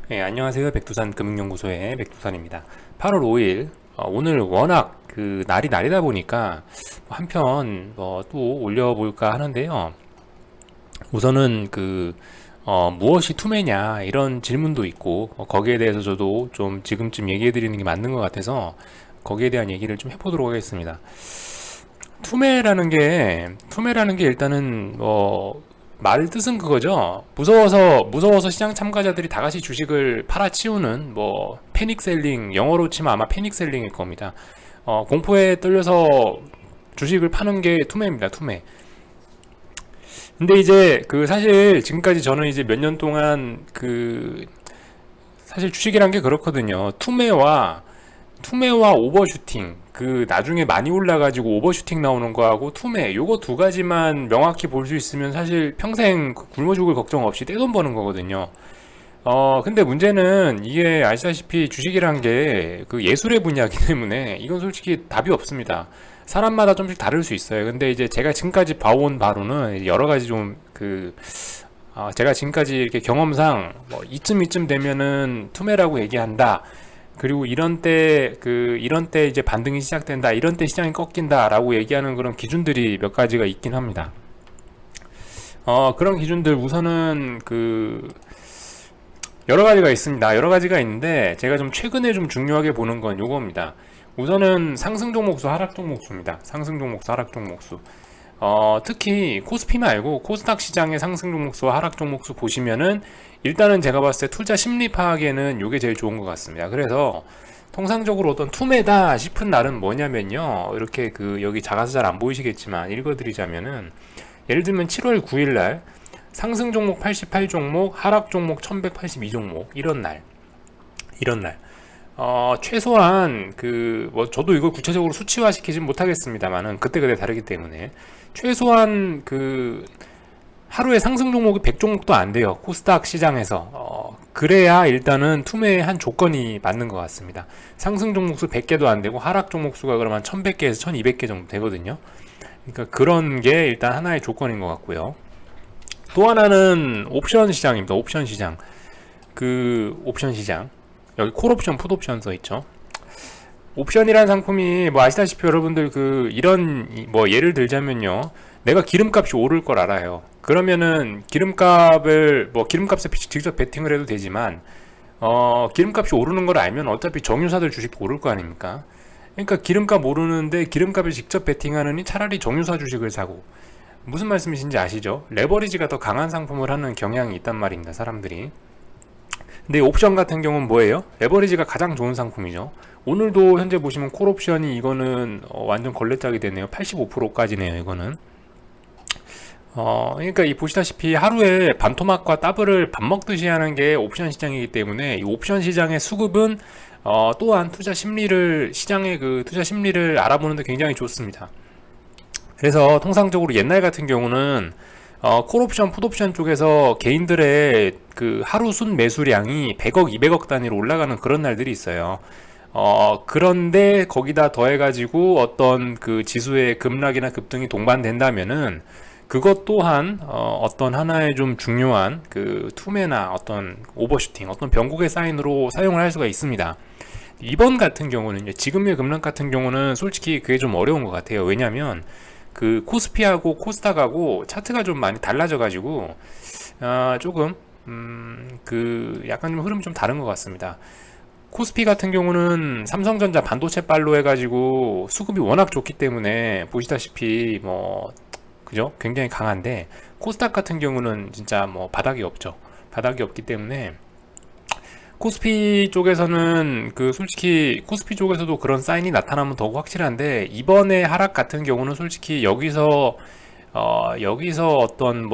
네, 안녕하세요. 백두산 금융연구소의 백두산입니다. 8월 5일, 오늘 워낙 그 날이 날이다 보니까 한편 또 올려볼까 하는데요. 우선은 무엇이 투매냐 이런 질문도 있고 거기에 대해서 저도 좀 지금쯤 얘기해 드리는 게 맞는 것 같아서 거기에 대한 얘기를 좀 해보도록 하겠습니다. 투매라는 게 일단은 말 뜻은 그거죠. 무서워서 시장 참가자들이 다 같이 주식을 팔아치우는 패닉 셀링, 영어로 치면 아마 패닉 셀링일 겁니다. 공포에 떨려서 주식을 파는 게 투매입니다. 투매. 근데 이제 사실 지금까지 저는 이제 몇 년 동안 사실 주식이란 게 그렇거든요. 투매와 오버슈팅, 나중에 많이 올라가지고 오버슈팅 나오는 거하고 투매, 요거 두 가지만 명확히 볼 수 있으면 사실 평생 굶어 죽을 걱정 없이 떼돈 버는 거거든요. 근데 문제는 이게 아시다시피 주식이란 게 예술의 분야이기 때문에 이건 솔직히 답이 없습니다. 사람마다 좀씩 다를 수 있어요. 근데 이제 제가 지금까지 봐온 바로는 여러 가지 제가 지금까지 이렇게 경험상 이쯤 되면은 투매라고 얘기한다. 그리고 이런 때 이제 반등이 시작된다. 이런 때 시장이 꺾인다. 라고 얘기하는 그런 기준들이 몇 가지가 있긴 합니다. 그런 기준들 우선은 여러 가지가 있습니다. 여러 가지가 있는데 제가 좀 최근에 좀 중요하게 보는 건 요겁니다. 우선은 상승 종목수, 하락 종목수입니다. 상승 종목수, 하락 종목수. 특히 코스피 말고 코스닥 시장의 상승 종목수와 하락 종목수 보시면은 일단은 제가 봤을 때 투자 심리 파악에는 이게 제일 좋은 것 같습니다. 그래서 통상적으로 어떤 투매다 싶은 날은 뭐냐면요. 이렇게 여기 작아서 잘 안 보이시겠지만 읽어드리자면은 예를 들면 7월 9일 날 상승 종목 88 종목, 하락 종목 1182 종목 이런 날. 최소한 저도 이걸 구체적으로 수치화 시키진 못하겠습니다만은 그때그때 다르기 때문에 최소한 하루에 상승 종목이 100종목도 안 돼요. 코스닥 시장에서. 그래야 일단은 투매의 한 조건이 맞는 것 같습니다. 상승 종목수 100개도 안 되고 하락 종목수가 그러면 1100개에서 1200개 정도 되거든요. 그러니까 그런 게 일단 하나의 조건인 것 같고요. 또 하나는 옵션 시장입니다. 옵션 시장. 옵션 시장. 여기 콜옵션, 풋옵션 써 있죠. 옵션이라는 상품이 아시다시피 여러분들 이런 예를 들자면요. 내가 기름값이 오를 걸 알아요. 그러면은 기름값에 직접 베팅을 해도 되지만 기름값이 오르는 걸 알면 어차피 정유사들 주식도 오를 거 아닙니까? 그러니까 기름값 오르는데 기름값을 직접 베팅하느니 차라리 정유사 주식을 사고 무슨 말씀이신지 아시죠? 레버리지가 더 강한 상품을 하는 경향이 있단 말입니다. 사람들이. 근데 옵션 같은 경우는 뭐예요? 레버리지가 가장 좋은 상품이죠. 오늘도 현재 보시면 콜옵션이 이거는 완전 걸레짝이 되네요. 85%까지네요. 이거는. 그러니까 보시다시피 하루에 반토막과 더블을 밥 먹듯이 하는 게 옵션 시장이기 때문에 이 옵션 시장의 수급은 또한 시장의 투자 심리를 알아보는 데 굉장히 좋습니다. 그래서 통상적으로 옛날 같은 경우는 콜옵션, 풋옵션 쪽에서 개인들의 하루 순 매수량이 100억, 200억 단위로 올라가는 그런 날들이 있어요. 그런데 거기다 더해가지고 어떤 지수의 급락이나 급등이 동반된다면은 그것 또한 어떤 하나의 좀 중요한 투매나 어떤 오버슈팅, 어떤 변곡의 사인으로 사용을 할 수가 있습니다. 이번 같은 경우는 지금의 급락 같은 경우는 솔직히 그게 좀 어려운 것 같아요. 왜냐면 코스피하고 코스닥하고 차트가 좀 많이 달라져 가지고 조금 약간 좀 흐름이 좀 다른 것 같습니다. 코스피 같은 경우는 삼성전자 반도체 빨로 해가지고 수급이 워낙 좋기 때문에 보시다시피 그죠? 굉장히 강한데 코스닥 같은 경우는 진짜 바닥이 없죠. 바닥이 없기 때문에 코스피 쪽에서는 솔직히 코스피 쪽에서도 그런 사인이 나타나면 더욱 확실한데 이번에 하락 같은 경우는 솔직히 여기서 어떤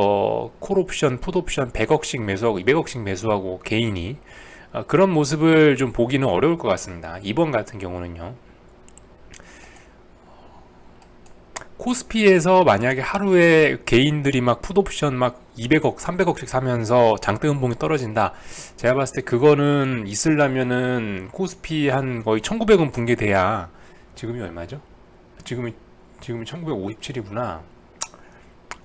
콜옵션, 풋옵션 100억씩 매수하고 200억씩 매수하고 개인이 그런 모습을 좀 보기는 어려울 것 같습니다. 이번 같은 경우는요. 코스피에서 만약에 하루에 개인들이 풋옵션 200억, 300억씩 사면서 장대 음봉이 떨어진다. 제가 봤을 때 그거는 있으려면은 코스피 한 거의 1900원 붕괴돼야 지금이 얼마죠? 지금이 1957이구나.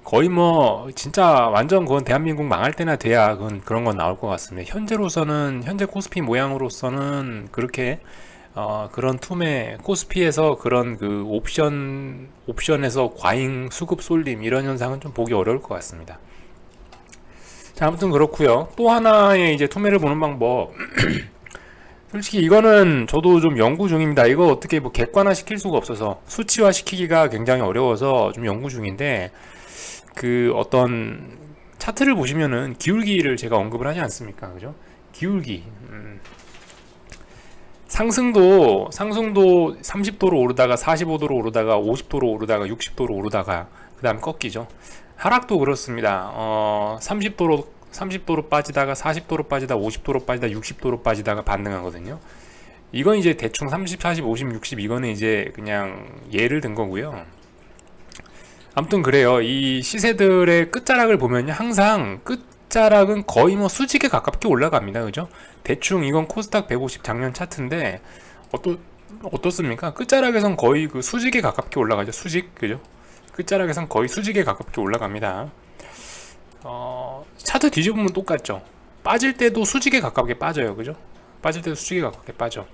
거의 뭐 진짜 완전 그건 대한민국 망할 때나 돼야 그건 그런 건 나올 것 같습니다. 현재로서는 현재 코스피 모양으로서는 그렇게 그런 툼의 코스피에서 그런 그 옵션에서 과잉 수급 쏠림 이런 현상은 좀 보기 어려울 것 같습니다. 자, 아무튼 그렇고요. 또 하나의 이제 투매를 보는 방법. 솔직히 이거는 저도 좀 연구 중입니다. 이거 어떻게 뭐 객관화 시킬 수가 없어서 수치화 시키기가 굉장히 어려워서 좀 연구 중인데, 그 어떤 차트를 보시면은 기울기를 제가 언급을 하지 않습니까? 그죠? 기울기. 상승도 30도로 오르다가 45도로 오르다가 50도로 오르다가 60도로 오르다가 그 다음 꺾이죠. 하락도 그렇습니다. 30도로 빠지다가 40도로 빠지다 50도로 빠지다 60도로 빠지다가 반등하거든요. 이건 이제 대충 30, 40, 50, 60 이거는 이제 그냥 예를 든 거고요. 아무튼 그래요. 이 시세들의 끝자락을 보면요, 항상 끝자락은 거의 뭐 수직에 가깝게 올라갑니다. 그죠? 대충 이건 코스닥 150 작년 차트인데 어떻습니까? 끝자락에선 거의 그 수직에 가깝게 올라가죠. 수직, 그죠? 끝자락에선 거의 수직에 가깝게 올라갑니다. 차트 뒤집으면 똑같죠. 빠질 때도 수직에 가깝게 빠져요. 그죠? 빠질 때도 수직에 가깝게 빠져.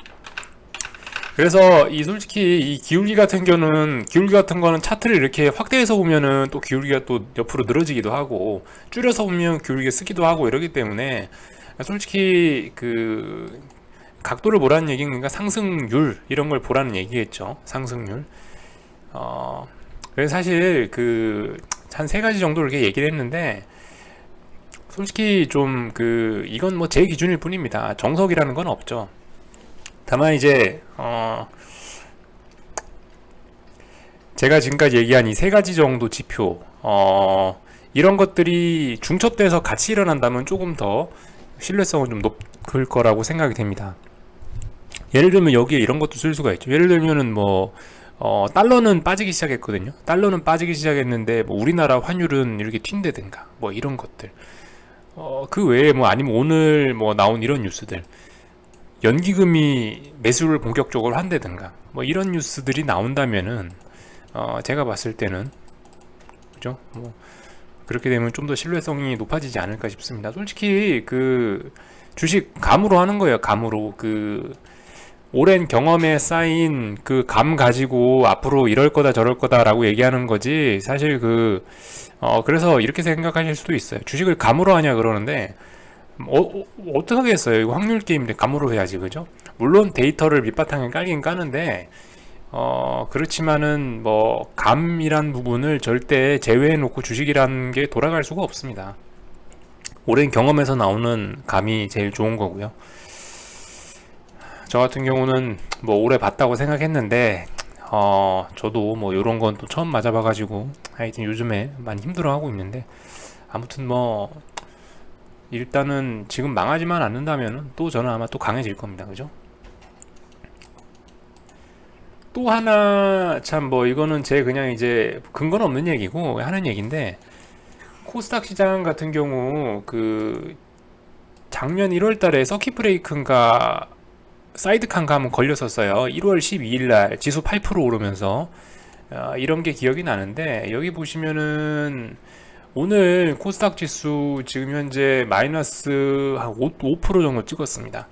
그래서 이 솔직히 이 기울기 같은 거는 차트를 이렇게 확대해서 보면은 또 기울기가 또 옆으로 늘어지기도 하고, 줄여서 보면 기울기가 쓰기도 하고 이러기 때문에 솔직히 그 각도를 보라는 얘기인가, 상승률 이런 걸 보라는 얘기겠죠. 상승률. 그래서 사실 그 한 세 가지 정도 이렇게 얘기를 했는데, 솔직히 좀 이건 뭐 제 기준일 뿐입니다. 정석이라는 건 없죠. 다만 이제 제가 지금까지 얘기한 이 세 가지 정도 지표, 이런 것들이 중첩돼서 같이 일어난다면 조금 더 신뢰성은 좀 높을 거라고 생각이 됩니다. 예를 들면 여기에 이런 것도 쓸 수가 있죠. 예를 들면은 뭐 달러는 빠지기 시작했거든요. 달러는 빠지기 시작했는데 뭐 우리나라 환율은 이렇게 튄다든가 뭐 이런 것들. 그 외에 뭐 아니면 오늘 뭐 나온 이런 뉴스들, 연기금이 매수를 본격적으로 한다든가 뭐 이런 뉴스들이 나온다면은 제가 봤을 때는, 그죠? 뭐 그렇게 되면 좀 더 신뢰성이 높아지지 않을까 싶습니다. 솔직히 그 주식 감으로 하는 거예요. 감으로. 그 오랜 경험에 쌓인 그 감 가지고 앞으로 이럴 거다 저럴 거다라고 얘기하는 거지. 사실 그래서 이렇게 생각하실 수도 있어요. 주식을 감으로 하냐 그러는데, 어떻게 하겠어요? 이거 확률 게임인데 감으로 해야지, 그죠? 물론 데이터를 밑바탕에 깔긴 까는데, 그렇지만은 뭐 감이란 부분을 절대 제외해 놓고 주식이라는 게 돌아갈 수가 없습니다. 오랜 경험에서 나오는 감이 제일 좋은 거고요. 저 같은 경우는 뭐 오래 봤다고 생각했는데, 저도 뭐 요런 건 또 처음 맞아봐가지고 하여튼 요즘에 많이 힘들어하고 있는데, 아무튼 뭐 일단은 지금 망하지만 않는다면 또 저는 아마 또 강해질 겁니다. 그죠? 또 하나 참 뭐 이거는 제 그냥 이제 근거는 없는 얘기고 하는 얘기인데, 코스닥 시장 같은 경우 그 작년 1월 달에 서킷 브레이크인가 사이드칸가 한번 걸렸었어요. 1월 12일 날 지수 8% 오르면서 이런 게 기억이 나는데, 여기 보시면은 오늘 코스닥 지수 지금 현재 마이너스 한 5% 정도 찍었습니다.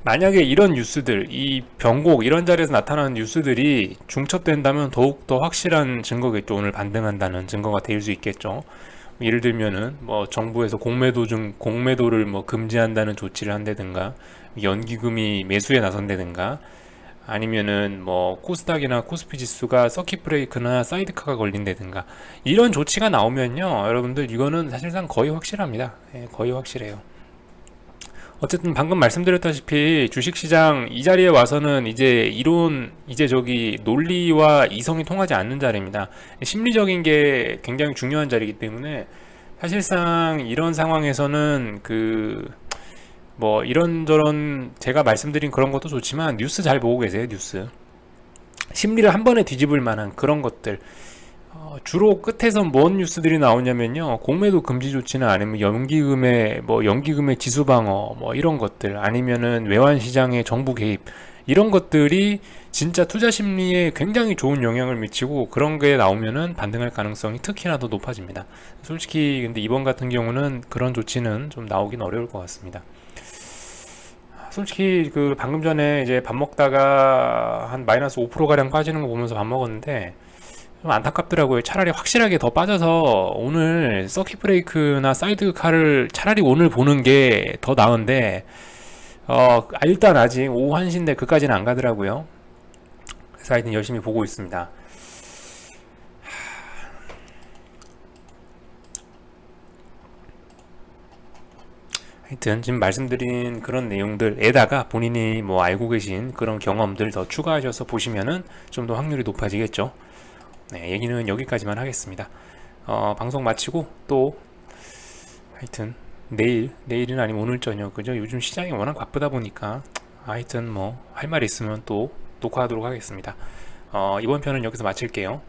만약에 이런 뉴스들, 이 변곡 이런 자리에서 나타나는 뉴스들이 중첩된다면 더욱더 확실한 증거겠죠. 오늘 반등한다는 증거가 될 수 있겠죠. 예를 들면은 뭐 정부에서 공매도를 뭐 금지한다는 조치를 한다든가, 연기금이 매수에 나선다든가, 아니면은 뭐 코스닥이나 코스피 지수가 서킷 브레이크나 사이드카가 걸린다든가, 이런 조치가 나오면요, 여러분들 이거는 사실상 거의 확실합니다. 거의 확실해요. 어쨌든 방금 말씀드렸다시피 주식시장 이 자리에 와서는 이제 논리와 이성이 통하지 않는 자리입니다. 심리적인 게 굉장히 중요한 자리이기 때문에, 사실상 이런 상황에서는 뭐 이런저런 제가 말씀드린 그런 것도 좋지만, 뉴스 잘 보고 계세요. 뉴스 심리를 한 번에 뒤집을 만한 그런 것들, 주로 끝에서 뭔 뉴스들이 나오냐면요. 공매도 금지 조치나 아니면 연기금의 지수 방어 뭐 이런 것들 아니면은 외환 시장의 정부 개입 이런 것들이 진짜 투자 심리에 굉장히 좋은 영향을 미치고 그런 게 나오면은 반등할 가능성이 특히나 더 높아집니다. 솔직히 근데 이번 같은 경우는 그런 조치는 좀 나오긴 어려울 것 같습니다. 솔직히 그 방금 전에 이제 밥 먹다가 한 마이너스 5% 가량 빠지는 거 보면서 밥 먹었는데 좀 안타깝더라고요. 차라리 확실하게 더 빠져서 오늘 서킷 브레이크나 사이드 카를 차라리 오늘 보는 게 더 나은데 일단 아직 오후 1시인데 그까지는 안 가더라고요. 그래서 하여튼 열심히 보고 있습니다. 하여튼 지금 말씀드린 그런 내용들에다가 본인이 뭐 알고 계신 그런 경험들 더 추가하셔서 보시면은 좀 더 확률이 높아지겠죠. 네, 얘기는 여기까지만 하겠습니다. 방송 마치고 또 하여튼 내일은 아니면 오늘 저녁 그죠? 요즘 시장이 워낙 바쁘다 보니까 하여튼 뭐 할 말 있으면 또 녹화하도록 하겠습니다. 이번 편은 여기서 마칠게요.